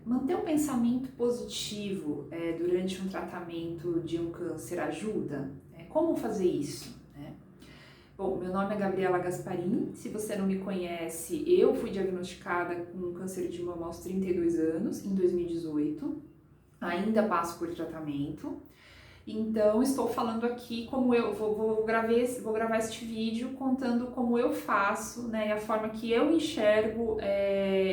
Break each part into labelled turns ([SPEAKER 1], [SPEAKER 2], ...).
[SPEAKER 1] Manter o pensamento positivo durante um tratamento de um câncer ajuda? Como fazer isso? Bom, meu nome é Gabriela Gasparin. Se você não me conhece, eu fui diagnosticada com câncer de mama aos 32 anos, em 2018. Ainda passo por tratamento. Então, estou falando aqui como eu vou gravar este vídeo contando como eu faço, né, e a forma que eu enxergo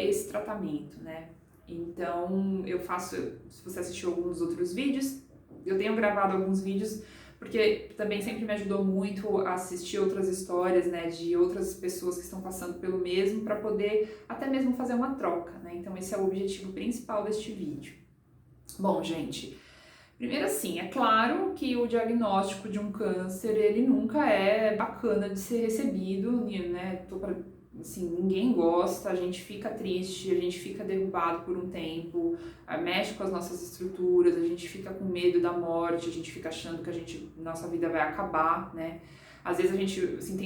[SPEAKER 1] esse tratamento, né. Então, eu faço, se você assistiu alguns outros vídeos, eu tenho gravado alguns vídeos porque também sempre me ajudou muito a assistir outras histórias, né, de outras pessoas que estão passando pelo mesmo, para poder até mesmo fazer uma troca, né. Então, esse é o objetivo principal deste vídeo. Bom, gente, primeiro assim, é claro que o diagnóstico de um câncer, ele nunca é bacana de ser recebido, né, assim, ninguém gosta, a gente fica triste, a gente fica derrubado por um tempo, mexe com as nossas estruturas, a gente fica com medo da morte, a gente fica achando que nossa vida vai acabar, né, às vezes a gente, assim,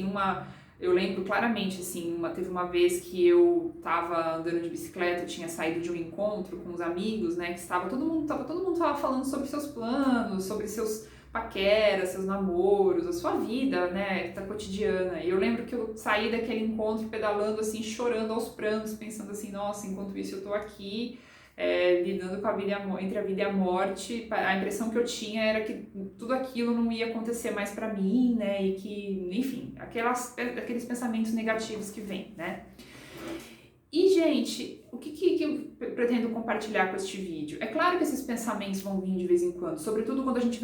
[SPEAKER 1] eu lembro claramente, assim, teve uma vez que eu tava andando de bicicleta, eu tinha saído de um encontro com os amigos, né, que todo mundo tava falando sobre seus planos, sobre seus paqueras, seus namoros, a sua vida, né, da cotidiana. E eu lembro que eu saí daquele encontro pedalando, assim, chorando aos prantos, pensando assim, nossa, enquanto isso eu tô aqui, lidando com a vida entre a vida e a morte. A impressão que eu tinha era que tudo aquilo não ia acontecer mais para mim, né, e que, enfim, aqueles pensamentos negativos que vêm, né. E, gente, o que eu pretendo compartilhar com este vídeo? É claro que esses pensamentos vão vir de vez em quando, sobretudo quando a gente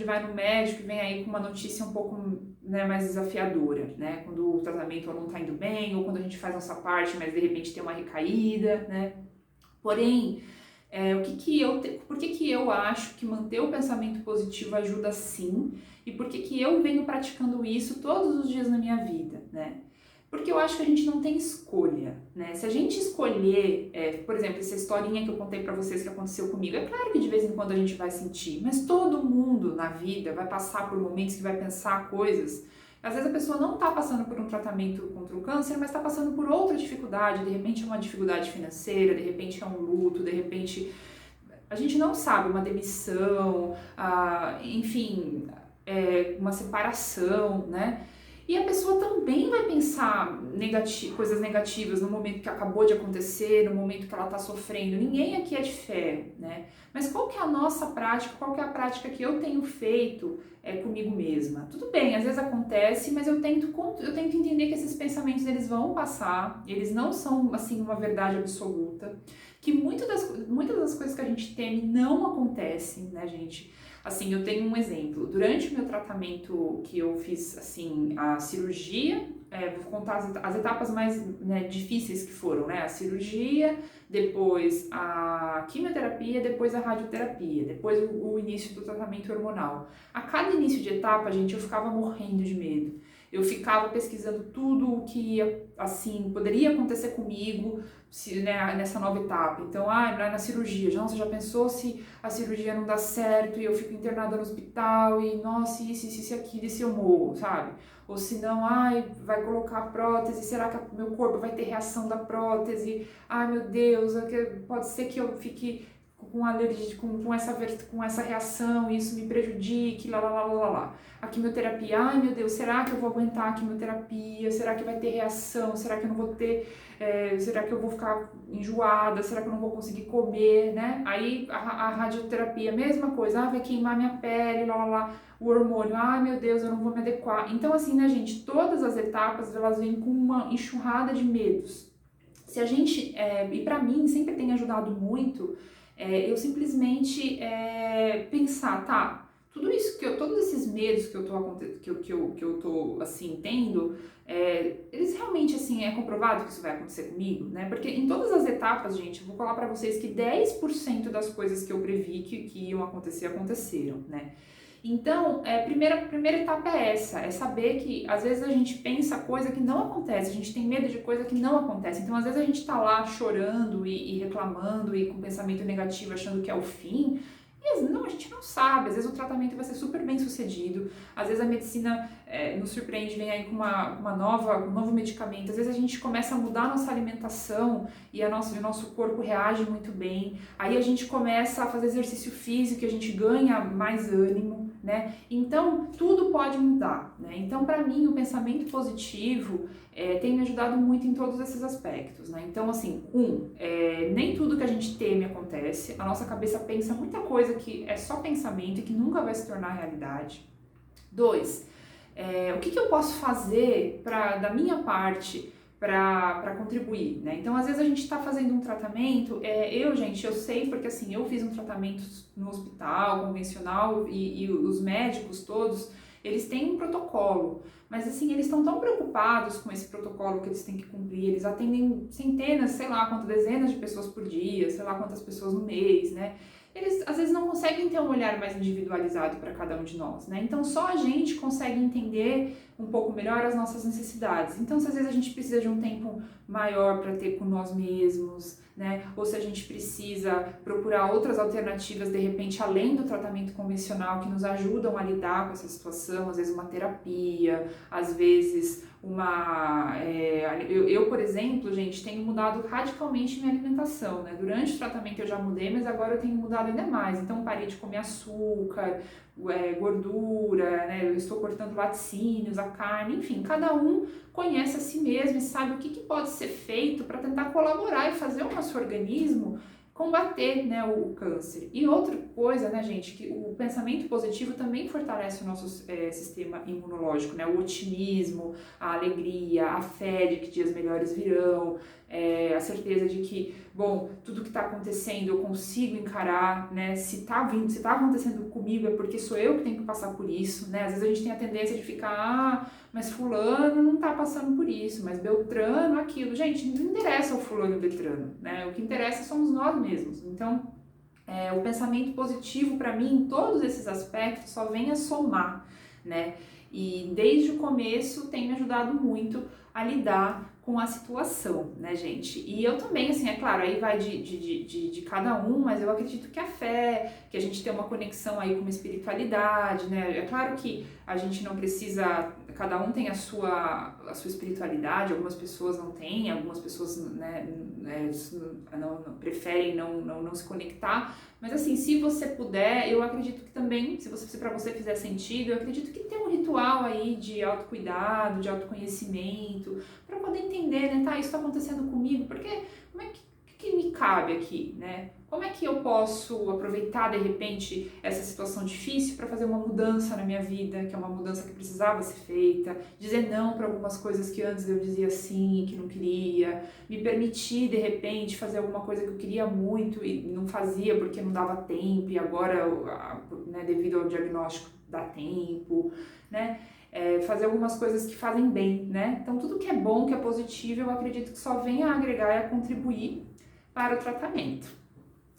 [SPEAKER 1] vai no médico e vem aí com uma notícia um pouco, né, mais desafiadora, né, quando o tratamento não tá indo bem, ou quando a gente faz nossa parte, mas de repente tem uma recaída, né. Porém, por que eu acho que manter o pensamento positivo ajuda sim, e por que eu venho praticando isso todos os dias na minha vida, né? Porque eu acho que a gente não tem escolha, né? Se a gente escolher, por exemplo, essa historinha que eu contei pra vocês que aconteceu comigo, é claro que de vez em quando a gente vai sentir, mas todo mundo na vida vai passar por momentos que vai pensar coisas. Às vezes a pessoa não está passando por um tratamento contra o câncer, mas está passando por outra dificuldade, de repente é uma dificuldade financeira, de repente é um luto, de repente a gente não sabe, uma demissão, enfim, uma separação, né? E a pessoa também vai pensar coisas negativas no momento que acabou de acontecer, no momento que ela está sofrendo. Ninguém aqui é de fé, né? Mas qual que é a nossa prática, qual que é a prática que eu tenho feito comigo mesma? Tudo bem, às vezes acontece, mas eu tento entender que esses pensamentos eles vão passar, eles não são, assim, uma verdade absoluta, que muitas das coisas que a gente teme não acontecem, né, gente? Assim, eu tenho um exemplo. Durante o meu tratamento que eu fiz, assim, a cirurgia, vou contar as etapas mais, né, difíceis que foram, né? A cirurgia, depois a quimioterapia, depois a radioterapia, depois o início do tratamento hormonal. A cada início de etapa, gente, eu ficava morrendo de medo. Eu ficava pesquisando tudo o que, assim, poderia acontecer comigo né, nessa nova etapa. Então, na cirurgia, nossa, já pensou se a cirurgia não dá certo e eu fico internada no hospital e, nossa, isso, aquilo, e se eu morro, sabe? Ou se não, vai colocar a prótese, será que meu corpo vai ter reação da prótese? Meu Deus, pode ser que eu fique com alergia, com essa reação, e isso me prejudique, lá. A quimioterapia, meu Deus, será que eu vou aguentar a quimioterapia? Será que vai ter reação? Será que eu não vou ter, será que eu vou ficar enjoada? Será que eu não vou conseguir comer, né? Aí a radioterapia, mesma coisa, vai queimar minha pele, o hormônio, meu Deus, eu não vou me adequar. Então assim, né, gente, todas as etapas, elas vêm com uma enxurrada de medos. Se a gente, e pra mim sempre tem ajudado muito, eu simplesmente pensar, tá, todos esses medos que eu tô assim tendo, eles realmente assim é comprovado que isso vai acontecer comigo, né? Porque em todas as etapas, gente, eu vou falar pra vocês que 10% das coisas que eu previ que iam acontecer aconteceram, né? Então, a primeira etapa é essa, é saber que às vezes a gente pensa coisa que não acontece, a gente tem medo de coisa que não acontece. Então, às vezes a gente tá lá chorando e reclamando e com pensamento negativo, achando que é o fim, Não, a gente não sabe, às vezes o tratamento vai ser super bem sucedido, às vezes a medicina nos surpreende, vem aí com um novo medicamento, às vezes a gente começa a mudar a nossa alimentação e o nosso corpo reage muito bem, aí a gente começa a fazer exercício físico e a gente ganha mais ânimo, né? Então, tudo pode mudar, né? Então, para mim, o pensamento positivo tem me ajudado muito em todos esses aspectos, né? Então, assim, nem tudo que a gente teme acontece, a nossa cabeça pensa muita coisa que é só pensamento e que nunca vai se tornar realidade. 2, o que eu posso fazer da minha parte para contribuir, né? Então, às vezes a gente está fazendo um tratamento, eu sei porque assim, eu fiz um tratamento no hospital convencional e os médicos todos, eles têm um protocolo, mas assim, eles estão tão preocupados com esse protocolo que eles têm que cumprir, eles atendem centenas, sei lá quantas dezenas de pessoas por dia, sei lá quantas pessoas no mês, né? Eles às vezes não conseguem ter um olhar mais individualizado para cada um de nós, né? Então só a gente consegue entender um pouco melhor as nossas necessidades. Então, se às vezes a gente precisa de um tempo maior para ter com nós mesmos, né? Ou se a gente precisa procurar outras alternativas, de repente, além do tratamento convencional, que nos ajudam a lidar com essa situação, às vezes uma terapia, às vezes eu, por exemplo, gente, tenho mudado radicalmente minha alimentação, né? Durante o tratamento eu já mudei, mas agora eu tenho mudado ainda mais. Então, parei de comer açúcar, gordura, né? Eu estou cortando laticínios, a carne, enfim, cada um conhece a si mesmo e sabe o que pode ser feito para tentar colaborar e fazer o nosso organismo combater, né, o câncer. E outra coisa, né, gente, que o pensamento positivo também fortalece o nosso sistema imunológico, né, o otimismo, a alegria, a fé de que dias melhores virão, a certeza de que, bom, tudo que está acontecendo eu consigo encarar, né, se tá acontecendo comigo é porque sou eu que tenho que passar por isso, né, às vezes a gente tem a tendência de ficar, mas fulano não tá passando por isso, mas Beltrano aquilo, gente, não interessa o fulano e o Beltrano, né, o que interessa somos nós mesmos. Então, o pensamento positivo para mim, em todos esses aspectos, só vem a somar, né, e desde o começo tem me ajudado muito a lidar com a situação, né, gente? E eu também, assim, é claro, aí vai de cada um, mas eu acredito que a fé, que a gente tem uma conexão aí com uma espiritualidade, né? É claro que a gente não precisa, cada um tem a sua espiritualidade, algumas pessoas não têm, algumas pessoas, né, preferem não se conectar, mas assim, se você puder, eu acredito que também, se para você fizer sentido, eu acredito que tem um ritual aí de autocuidado, de autoconhecimento, para poder entender, né, tá, isso está acontecendo comigo, porque como é que me cabe aqui, né? Como é que eu posso aproveitar de repente essa situação difícil para fazer uma mudança na minha vida, que é uma mudança que precisava ser feita, dizer não para algumas coisas que antes eu dizia sim, que não queria, me permitir de repente fazer alguma coisa que eu queria muito e não fazia porque não dava tempo e agora, né, devido ao diagnóstico, dá tempo, né? Fazer algumas coisas que fazem bem, né? Então tudo que é bom, que é positivo, eu acredito que só vem a agregar e a contribuir para o tratamento.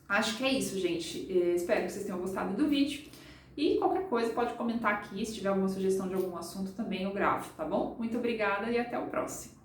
[SPEAKER 1] Acho que é isso, gente. Espero que vocês tenham gostado do vídeo. E qualquer coisa pode comentar aqui, se tiver alguma sugestão de algum assunto também eu gravo, tá bom? Muito obrigada e até o próximo.